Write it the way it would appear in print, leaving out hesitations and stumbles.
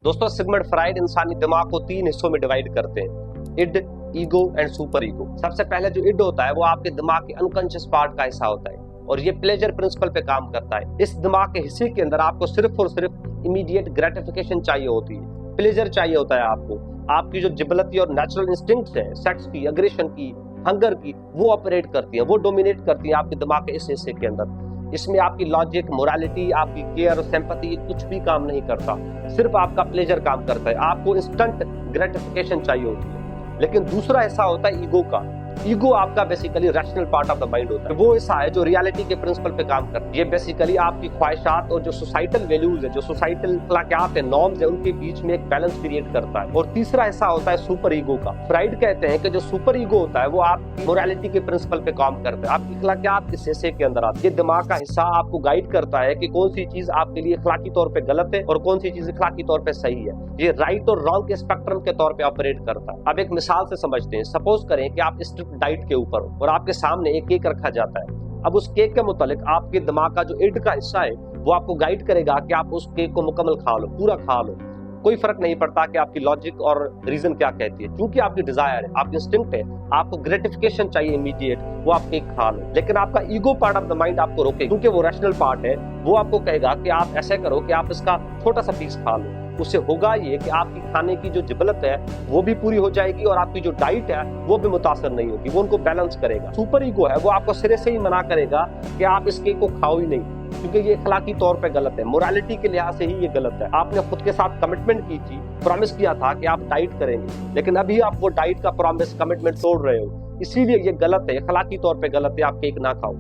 दोस्तों Sigmund Freud इंसानी दिमाग को 3 हिस्सों में डिवाइड करते हैं, id, ego and super ego. सबसे पहले जो इड होता है वो आपके दिमाग के अनकॉन्शियस पार्ट का हिस्सा होता है और ये प्लेजर प्रिंसिपल पे काम करता है। इस दिमाग के हिस्से के अंदर आपको सिर्फ और सिर्फ इमीडिएट ग्रेटिफिकेशन चाहिए होती है, प्लेजर चाहिए होता है आपको। आपकी जो जिबलती और नेचुरल इंस्टिंक्ट्स है, सेक्स की, अग्रेशन की, हंगर की, वो ऑपरेट करती हैं, वो डोमिनेट करती हैं आपके दिमाग के इस हिस्से के अंदर। इसमें आपकी लॉजिक, मोरालिटी, आपकी केयर, सिंपैथी कुछ भी काम नहीं करता, सिर्फ आपका प्लेजर काम करता है। आपको इंस्टेंट ग्रेटिफिकेशन चाहिए होती है। लेकिन दूसरा हिस्सा होता है ईगो का। ईगो आपका basically rational part of the mind होता है। वो हिस्सा है जो रियलिटी के प्रिंसिपल पे काम करता है। ये बेसिकली आपकी ख्वाहिशात और जो सोसाइटल वैल्यूज है, जो सोसाइटल अखलाकियात है, नॉर्म्स है, उनके बीच में एक बैलेंस क्रिएट करता है। और तीसरा हिस्सा होता है सुपर ईगो का। फ्राइड कहते हैं कि जो सुपर ईगो होता है वो आपकी मोरालिटी के प्रिंसिपल पे काम करता है, आपकी अखलाकियात इस हिस्से के अंदर आती है। ये दिमाग का हिस्सा आपको गाइड करता है कि कौन सी चीज आपके लिए अखलाकी तौर पे गलत है और कौन सी चीज अखलाकी तौर पे सही है। ये राइट और रॉन्ग के स्पेक्ट्रम के तौर पे ऑपरेट करता है। अब एक मिसाल से समझते हैं। सपोज करें कि आप स्ट्रिक्ट डाइट के ऊपर और आपके सामने एक केक रखा जाता है। अब उस केक के मुतालिक आपके दिमाग का जो इड का हिस्सा है वो आपको गाइड करेगा कि आप उस केक को मुकम्मल खा लो, पूरा खा लो। कोई फर्क नहीं पड़ता कि आपकी लॉजिक और रीजन क्या कहती है, क्योंकि आपकी डिजायर है, आपकी इंस्टिंक्ट है, आपको ग्रेटिफिकेशन चाहिए इमीडिएट, वो आप केक खा लो। लेकिन आपका ego part of the mind आपको रोके, क्योंकि वो रैशनल पार्ट है। वो आपको कहेगा कि आप ऐसे करो कि आप इसका छोटा सा पीस खा लो। उससे होगा ये कि आपकी खाने की जो जिबलत है वो भी पूरी हो जाएगी और आपकी जो डाइट है वो भी मुतासर नहीं होगी, वो उनको बैलेंस करेगा। सुपर ईगो है वो आपको सिरे से ही मना करेगा कि आप इस केक को खाओ ही नहीं, क्योंकि ये अखलाकी तौर पे गलत है, मोरालिटी के लिहाज से ही ये गलत है। आपने खुद के साथ कमिटमेंट की थी, प्रॉमिस किया था कि आप डाइट करेंगे, लेकिन अभी आप वो डाइट का प्रॉमिस, कमिटमेंट तोड़ रहे हो, इसीलिए ये गलत है, अखलाकी तौर पे गलत है, आप केक ना खाओ।